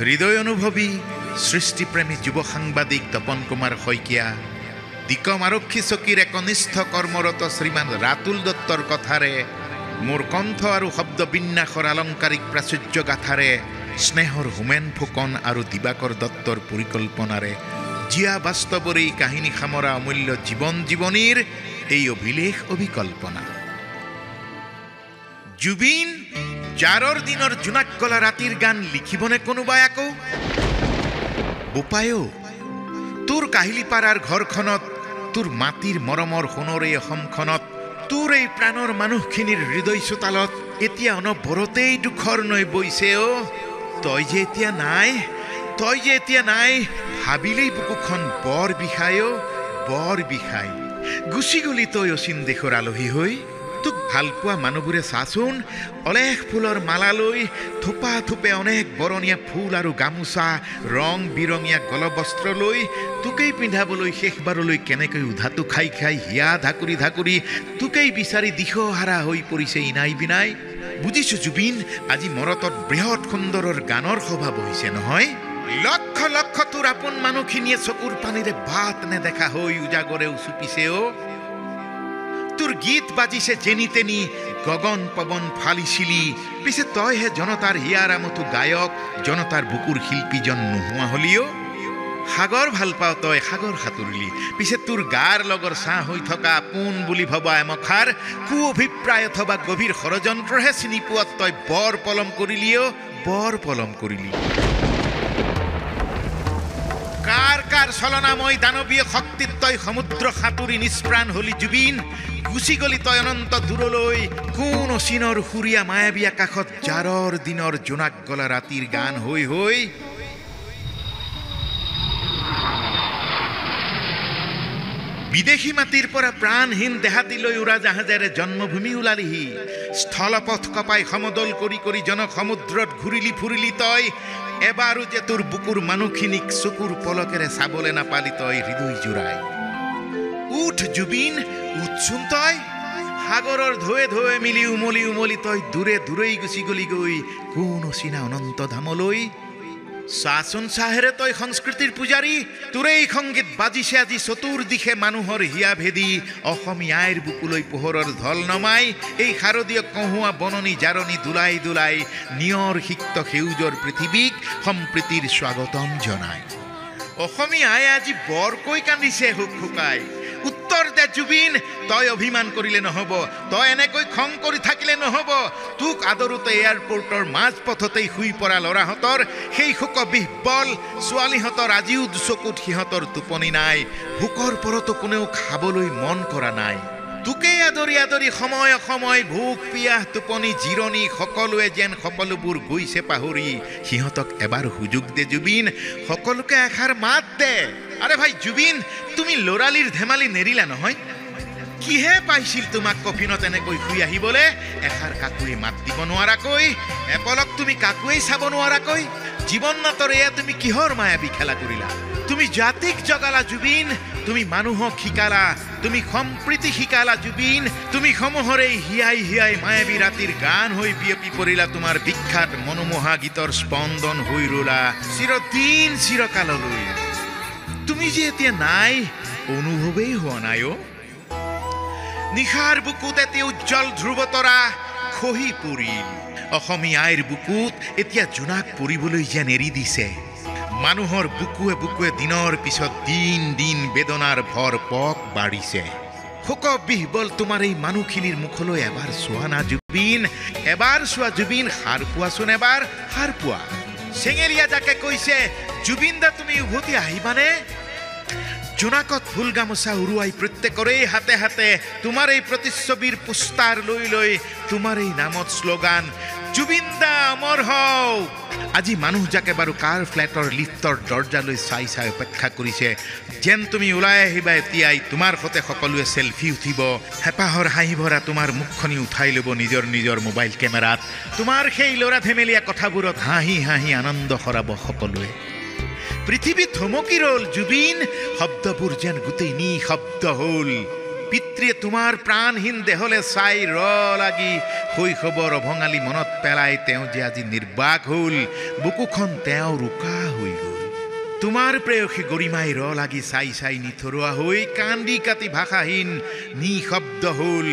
হৃদয় অনুভৱী সৃষ্টিপ্ৰেমী যুৱ সাংবাদিক তপন কুমাৰ শইকীয়া, দিকম আৰক্ষী চকীৰ একনিষ্ঠ কৰ্মৰত শ্ৰীমান ৰাতুল দত্তৰ কথাৰে মোৰ কণ্ঠ আৰু শব্দ বিন্যাসৰ আলংকাৰিক প্ৰাচুৰ্য গাথাৰে স্নেহৰ হোমেন ফুকন আৰু দিবাকৰ দত্তৰ পৰিকল্পনাৰে জিয়া বাস্তৱৰে কাহিনী সামৰা অমূল্য জীৱনীৰ এই অভিলেখ অভিকল্পনা। জুবিন জাৰৰ দিনৰ জোনাক গলা ৰাতিৰ গান লিখিবনে কোনোবাই আকৌ? বোপায়ো, তোৰ কাহিলীপাৰাৰ ঘৰখনত, তোৰ মাটিৰ মৰমৰ সোণৰে অসমখনত, তোৰ এই প্ৰাণৰ মানুহখিনিৰ হৃদয় চোতালত এতিয়া অনবৰতেই দুখৰ নৈ বৈছে। তই যে এতিয়া নাই ভাবিলেই বুকুখন বৰ বিষায়, বৰ বিষায়। গুচি গলি তই অচিন দেশৰ আলহী হৈ। তোক ভাল পোৱা মানুহবোৰে চাচোন, অলেখ ফুলৰ মালা লৈ থোপা থোপে অনেক বৰণীয়া ফুল আৰু গামোচা, ৰং বিৰঙীয়া গলবস্ত্ৰ লৈ তোকেই পিন্ধাবলৈ শেষবাৰলৈ কেনেকৈ উধাটো খাই খাই হিয়া ধাকুৰি ধাকুৰি তোকেই বিচাৰি দিশহাৰা হৈ পৰিছে ইনাই বিনাই। বুজিছো জুবিন, আজি মৰতত বৃহৎ সুন্দৰৰ গানৰ সভা বহিছে নহয়। লক্ষ লক্ষ তোৰ আপোন মানুহখিনিয়ে চকুৰ পানীৰে বাট নেদেখা হৈ উজাগৰে উচুপিছে। তোৰ গীত বাজিছে যেনি তেনি, গগন পৱন ফালিছিলি, পিছে তইহে জনতাৰ হিয়াৰামতো গায়ক, জনতাৰ বুকুৰ শিল্পীজন নোহোৱা হলিও। সাগৰ ভাল পাওঁ তই, সাগৰ সাঁতুৰিলি, পিছে তোৰ গাৰ লগৰ ছাঁ হৈ থকা আপোন বুলি ভবা এমখাৰ কু অভিপ্ৰায় অথবা গভীৰ ষড়যন্ত্ৰহে চিনি পোৱাত তই বৰ পলম কৰিলিও, বৰ পলম কৰিলি। কাৰ কাৰ চলনাময় দানৱীয় শক্তিত তই সমুদ্ৰ সাঁতুৰি নিষ্প্ৰাণ হলি জুবিন। গুচি গলি তই অনন্ত দূৰলৈ, কোন অচিনৰ সুৰীয়া মায়াবী আকাশত জাৰৰ দিনৰ জোনাক গলা ৰাতিৰ গান হৈ হৈ। বিদেশী মাটিৰ পৰা প্ৰাণহীন দেহাতীলৈ উৰাজাহাজেৰে জন্মভূমি ওলালিহি। স্থলপথ কপাই সমদল কৰি কৰি জনক সমুদ্ৰত ঘূৰিলি ফুৰিলি তই। এবাৰো যে তোৰ বুকুৰ মানুহখিনিক চকুৰ পলকেৰে চাবলৈ নাপালি তই হৃদয় জোৰাই। উঠ জুবিন, উঠচোন তই। সাগৰৰ ঢৌৱে ঢৌৱে মিলি উমলি উমলি তই দূৰে দূৰেই গুচি গলি গৈ কোন অচিনা অনন্ত ধামলৈ। চাচোন চাহেৰে তই সংস্কৃতিৰ পূজাৰী, তোৰেই সংগীত বাজিছে আজি চতুৰ্দিশে মানুহৰ হিয়া ভেদি। অসমীয়া আইৰ বুকুলৈ পোহৰৰ ঢল নমাই, এই শাৰদীয় কহুৱা বননি জাৰণি দোলাই দোলাই নিয়ৰ সিক্ত সেউজৰ পৃথিৱীক সম্প্ৰীতিৰ স্বাগতম জনাই। অসমীয়া আই আজি বৰকৈ কান্দিছে হুক হুকাই। উত্তৰ দে জুবিন, তই অভিমান কৰিলে নহ'ব, তই এনেকৈ খং কৰি থাকিলে নহ'ব। তোক আদৰোতে এয়াৰপৰ্টৰ মাজপথতেই শুই পৰা ল'ৰাহঁতৰ সেই শোক বিহ্বল ছোৱালীহঁতৰ আজিও দুচকুত সিহঁতৰ টোপনি নাই। ভোকৰ পৰতো কোনেও খাবলৈ মন কৰা নাই। তোকেই আদৰি আদৰি সময় অসময় ভোক পিয়াহ টোপনি জিৰণি সকলোৱে যেন সকলোবোৰ গৈছে পাহৰি। সিহঁতক এবাৰ সুযোগ দে জুবিন, সকলোকে এষাৰ মাত দে। আৰে ভাই জুবিন, তুমি ল'ৰালিৰ ধেমালি নেৰিলা নহয়। কিহে পাইছিল তোমাক কফিনত এনেকৈ শুই আহিবলৈ? এষাৰ কাকুৱে মাত দিব নোৱাৰাকৈ, এপলক তুমি কাকুৱেই চাব নোৱাৰাকৈ। জীৱন নাটৰ এয়া তুমি কিহৰ মায়াবী খেলা কৰিলা? তুমি জাতিক জগালা জুবিন, তুমি মানুহক শিকালা, তুমি সম্প্ৰীতি শিকালা জুবিন। তুমি সমূহৰে হিয়াই হিয়াই মায়াবী ৰাতিৰ গান হৈ বিয়পি পৰিলা। তোমাৰ বিখ্যাত মনোমোহা গীতৰ স্পন্দন হৈ ৰলা চিৰদিন চিৰকাললৈ। তুমি যে এতিয়া নাই, অনুভৱেই হোৱা নাই। নিশাৰ বুকুত এটি উজ্জ্বল ধ্ৰুৱতৰা খহি পৰিল। অসমীয়া আইৰ বুকুত এতিয়া জোনাক পৰিবলৈ যেন এৰি দিছে। মানুহৰ বুকুৱে বুকুৱে দিনৰ পিছত দিন দিন বেদনাৰ ভৰ পক বাঢ়িছে। শোক বিহ্বল তোমাৰ এই মানুহখিনিৰ মুখলৈ এবাৰ চোৱা না জুবিন, এবাৰ চোৱা জুবিন। সাৰ পোৱাচোন এবাৰ, সাৰ পোৱা। চেঙেলীয়া যাকে কৈছে জুবিন দা তুমি উভতি আহিবানে? জোনাকত ফুল গামোচা উৰুৱাই প্ৰত্যেকৰে হাতে হাতে তোমাৰ এই প্ৰতিচ্ছবিৰ পোষ্টাৰ লৈ লৈ তোমাৰ এই নামত শ্লোগান জুবিন দা অমৰ হওক। আজি মানুহ যাকে বাৰু কাৰ ফ্লেটৰ লিফ্টৰ দৰ্জালৈ চাই চাই অপেক্ষা কৰিছে যেন তুমি ওলাই আহিবা এতিয়াই। তোমাৰ সৈতে সকলোৱে চেলফি উঠিব, হেঁপাহৰ হাঁহি ভৰা তোমাৰ মুখখনি উঠাই ল'ব নিজৰ নিজৰ মোবাইল কেমেৰাত। তোমাৰ সেই ল'ৰা ধেমেলীয়া কথাবোৰত হাঁহি হাঁহি আনন্দ সৰাব সকলোৱে। পৃথিৱী থমকি ৰ'ল জুবিন, শব্দবোৰ যেন গোটেই নিঃশব্দ হ'ল। পিতৃয়ে তোমাৰ প্ৰাণহীন দেহলে চাই লাগি শৈশৱৰ অভঙালী মনত পেলাই তেওঁ যে আজি নিৰ্বাক হ'ল, বুকুখন তেওঁ ৰোকা হৈ গ'ল। তোমাৰ প্ৰেয়সী গৰিমাই লাগি চাই চাই নিথৰুৱা হৈ কান্দি কাটি ভাষাহীন নিশব্দ হ'ল।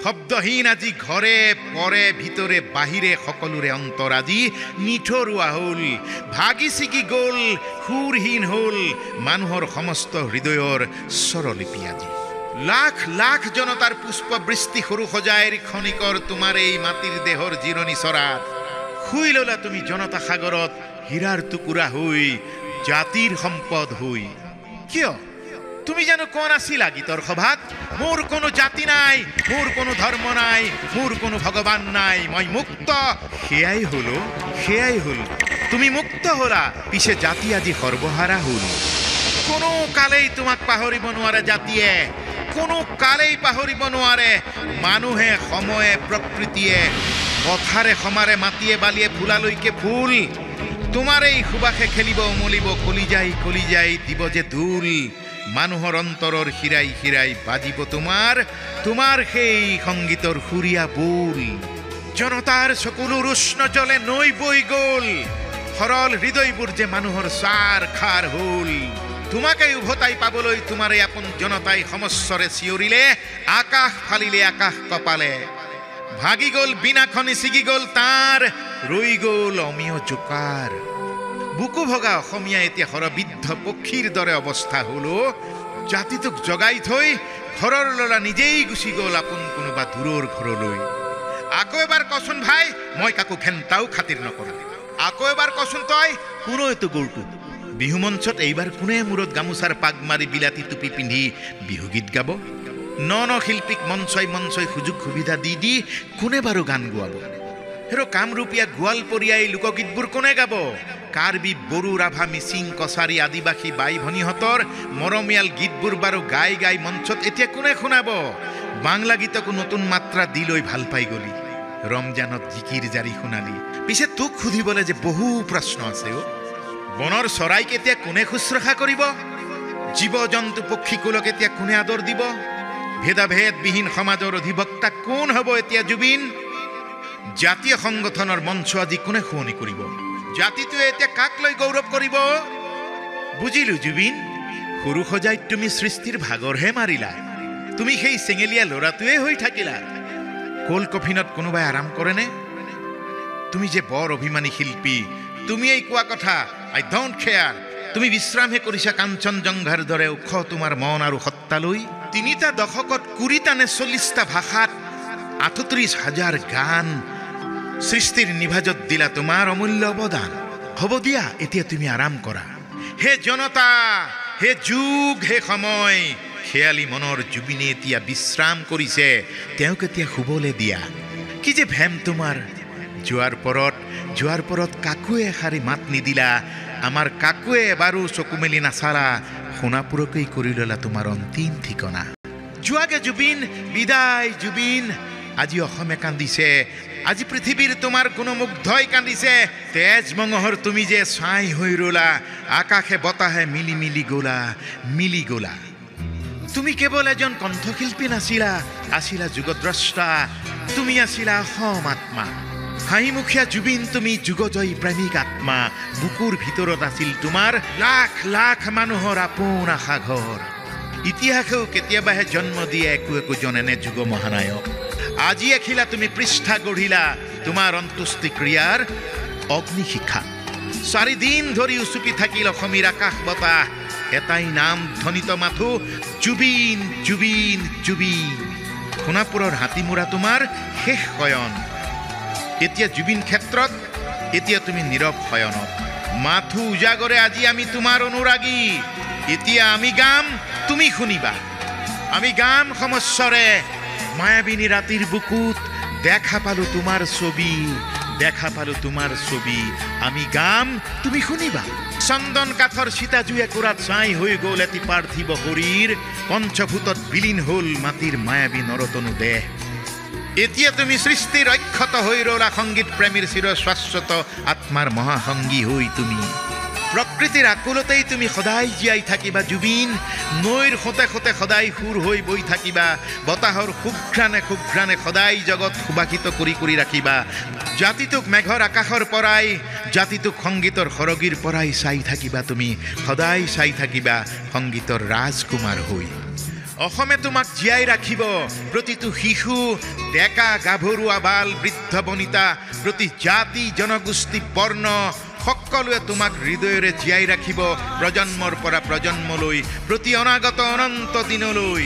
শব্দহীন আজি ঘৰে পৰে ভিতৰে বাহিৰে সকলোৰে অন্তৰ আজি নিথৰুৱা হ'ল। ভাগি ছিগি গ'ল, সুৰহীন হ'ল মানুহৰ সমস্ত হৃদয়ৰ স্বৰলিপি আজি। লাখ লাখ জনতাৰ পুষ্পবৃষ্টি সৰু সজাইৰ ক্ষণিকৰ তোমাৰ এই মাটিৰ দেহৰ জিৰণি চৰাত শুই ল'লা তুমি জনতা সাগৰত হীৰাৰ টুকুৰা হৈ, জাতিৰ সম্পদ হৈ। কিয় তুমি জানো কোন আছিলা গীতৰ সভাত? মোৰ কোনো জাতি নাই, মোৰ কোনো ধৰ্ম নাই, মোৰ কোনো ভগৱান নাই, মই মুক্ত। সেয়াই হল তুমি মুক্ত হলা, পিছে জাতি আজি সৰ্বহাৰা হল। কোনো কালেই তোমাক পাহৰিব নোৱাৰে জাতিয়ে, কোনো কালেই পাহৰিব নোৱাৰে মানুহে, সময়ে, প্ৰকৃতিয়ে, কথাৰে সমাৰে মাটিয়ে বালিয়ে ফুলালৈকে ফুল। তোমাৰ এই সুবাসে খেলিব উমলিব কলিজাই কলিজাই দিব যে দোল। মানুহৰ অন্তৰৰ শিৰাই শিৰাই বাজিব তোমাৰ সেই সংগীতৰ সুৰীয়া বোল। জনতাৰ চকুলোৰ উষ্ণ জলে নৈ বৈ গ'ল, সৰল হৃদয়বোৰ যে মানুহৰ চাৰ খাৰ হ'ল। তোমাকে উভতাই পাবলৈ তোমাৰ এই আপোন জনতাই সমস্বৰে চিঞৰিলে, আকাশ ফালিলে আকাশ কপালে। ভাগি গ'ল বিনাখনি ছিগি গ'ল তাৰ, ৰৈ গ'ল অমীয় জোকাৰ। বুকু ভগা অসমীয়া এতিয়া সৰবৃদ্ধ পক্ষীৰ দৰে অৱস্থা হ'ল। জাতিটোক জগাই থৈ ঘৰৰ ল'ৰা নিজেই গুচি গ'ল আপোন কোনোবা দূৰৰ ঘৰলৈ। আকৌ এবাৰ কচোন ভাই, মই কাকো ঘেণ্টাও খাতিৰ নকৰোঁ। আকৌ এবাৰ কচোন তই, কোন এইটো গৰুটো? বিহু মঞ্চত এইবাৰ কোনে মূৰত গামোচাৰ পাগ মাৰি বিলাতী টুপি পিন্ধি বিহুগীত গাব? ন শিল্পীক মঞ্চই মঞ্চই সুযোগ সুবিধা দি কোনে বাৰু গান গোৱাব? হেৰ' কামৰূপীয়া গোৱালপৰীয়া এই লোকগীতবোৰ কোনে গাব? কাৰ্বি, বড়ো, ৰাভা, মিচিং, কছাৰী, আদিবাসী বাই ভনীহঁতৰ মৰমীয়াল গীতবোৰ বাৰু গাই গাই মঞ্চত এতিয়া কোনে শুনাব? বাংলা গীতকো নতুন মাত্ৰা দি লৈ ভাল পাই গলি, ৰমজানত জিকিৰ জাৰি শুনালি। পিছে তোক সুধিবলৈ যে বহু প্ৰশ্ন আছে। বনৰ চৰাইক এতিয়া কোনে শুশ্ৰূষা কৰিব? জীৱ জন্তু পক্ষীকুলক এতিয়া কোনে আদৰ দিব? ভেদাভেদবিহীন সমাজৰ অধিবক্তা কোন হ'ব এতিয়া জুবিন? জাতীয় সংগঠনৰ মঞ্চ আজি কোনে শুৱনি কৰিব? জাতিটোৱে এতিয়া কাক লৈ গৌৰৱ কৰিব? বুজিলো জুবিন, সৰু সজাইত তুমি সৃষ্টিৰ ভাগৰহে মাৰিলা, তুমি সেই চেঙেলীয়া ল'ৰাটোৱে হৈ থাকিলা। কোল কফিনত কোনোবাই আৰাম কৰেনে? তুমি যে বৰ অভিমানী শিল্পী, তুমি এই কোৱা কথা আই ডোণ্ট কেয়াৰ। তুমি বিশ্ৰামহে কৰিছা কাঞ্চনজংঘাৰ দৰে ওখ তোমাৰ মন আৰু সত্তালৈ। 3টা দশকত 20টা নে 40টা ভাষাত 38,000 গান সৃষ্টিৰ নিভাজত দিলা তোমাৰ অমূল্য অৱদান। হ'ব দিয়া, এতিয়া তুমি আৰাম কৰা। হে জনতা, হে যুগ, হে সময়, খেয়ালি মনৰ জুবিনে এতিয়া বিশ্ৰাম কৰিছে, তেওঁক এতিয়া শুবলৈ দিয়া। কি যে ভেম তোমাৰ, যোৱাৰ পৰত কাকোৱে এষাৰি মাত নিদিলা, আমাৰ কাকোৱে এবাৰো চকু মেলি নাচালা, সোণাপুৰকেই কৰি ল'লা তোমাৰ অন্তিম ঠিকনা। যোৱাগে জুবিন, বিদায় জুবিন। আজি অসমে কান্দিছে, আজি পৃথিৱীৰ তোমাৰ কোনো মুগ্ধই কান্দিছে। তেজ মঙহৰ তুমি যে ছাই হৈ ৰলা, আকাশে বতাহে মিলি মিলি গলা। তুমি কেৱল এজন কণ্ঠশিল্পী নাছিলা, আছিলা যুগদ্ৰষ্টা, তুমি আছিলা অসম আত্মা। হাঁহিমুখীয়া জুবিন তুমি যুগজয়ী প্ৰেমিক আত্মা। বুকুৰ ভিতৰত আছিল তোমাৰ লাখ লাখ মানুহৰ আপোন আশা ঘৰ। ইতিহাসেও কেতিয়াবাহে জন্ম দিয়ে একো এনে যুগ মহানায়ক। আজি এখিলা তুমি পৃষ্ঠা গঢ়িলা তোমাৰ অন্তুষ্টি ক্ৰিয়াৰ অগ্নিশিখা। 4 দিন ধৰি উচুপি থাকিল অসমীৰ আকাশ বতাহ, এটাই নাম ধ্বনিত মাথো, জুবিন জুবিন জুবিন। সোণাপুৰৰ হাতীমূৰা তোমাৰ শেষ শয়ন। এতিয়া জুবিন ক্ষেত্ৰত, এতিয়া তুমি নীৰৱ শয়নত। মাথো উজাগৰে আজি আমি তোমাৰ অনুৰাগী। এতিয়া আমি গাম, তুমি শুনিবা। আমি গাম সমস্বৰে, মায়াবিনী ৰাতিৰ বুকুত দেখা পালো তোমাৰ ছবি। আমি গাম, তুমি শুনিবা। চন্দন কাঠৰ সীতাজুয়ে কোৰাত ছাই হৈ গ'ল এটি পাৰ্থিৱ শৰীৰ, পঞ্চভূতত বিলীন হ'ল মাটিৰ মায়াবী নৰতনু দেহ। এতিয়া তুমি সৃষ্টিৰ অক্ষত হৈ ৰলা সংগীত প্ৰেমীৰ চিৰ শাশ্বত আত্মাৰ মহাসংগী হৈ তুমি। প্ৰকৃতিৰ আকুলতেই তুমি সদায় জীয়াই থাকিবা জুবিন। নৈৰ সোঁতে সোঁতে সদায় সুৰ হৈ বৈ থাকিবা। বতাহৰ সুঘ্ৰাণে সুঘ্ৰাণে সদায় জগত সুবাসিত কৰি কৰি ৰাখিবা। জাতিটোক মেঘৰ আকাশৰ পৰাই, জাতিটোক সংগীতৰ সৰগীৰ পৰাই চাই থাকিবা তুমি। সদায় চাই থাকিবা সংগীতৰ ৰাজকুমাৰ হৈ। অসমে তোমাক জীয়াই ৰাখিব। প্ৰতিটো শিশু, ডেকা গাভৰু, আবাল বৃদ্ধ বনিতা, প্ৰতি জাতি জনগোষ্ঠী বৰ্ণ সকলোৱে তোমাক হৃদয়েৰে জীয়াই ৰাখিব প্ৰজন্মৰ পৰা প্ৰজন্মলৈ, প্ৰতি অনাগত অনন্ত দিনলৈ।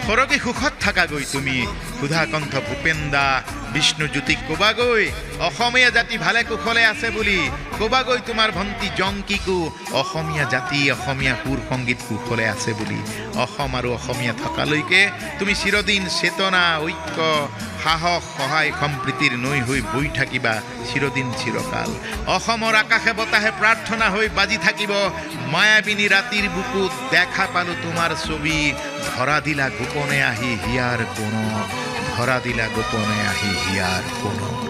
সৰগী সুখত থাকাগৈ তুমি। সুধাকণ্ঠ ভূপেন দা, বিষ্ণুজ্যোতিক ক'বাগৈ অসমীয়া জাতি ভালে কুশলে আছে বুলি। ক'বাগৈ তোমাৰ ভণ্টি জংকীকো অসমীয়া জাতি, অসমীয়া সুৰ সংগীত কুশলে আছে বুলি। অসম আৰু অসমীয়া থকালৈকে তুমি চিৰদিন চেতনা, ঐক্য, সাহস, সহায় সম্প্ৰীতিৰ নৈ হৈ বৈ থাকিবা চিৰদিন চিৰকাল। অসমৰ আকাশে বতাহে প্ৰাৰ্থনা হৈ বাজি থাকিব। মায়াবিনী ৰাতিৰ বুকুত দেখা পালো তোমাৰ ছবি। ধৰা দিলা গোপনে আহি হিয়াৰ কোণত, ধৰা দিলা গোপনে আহি হিয়াৰ কোণত।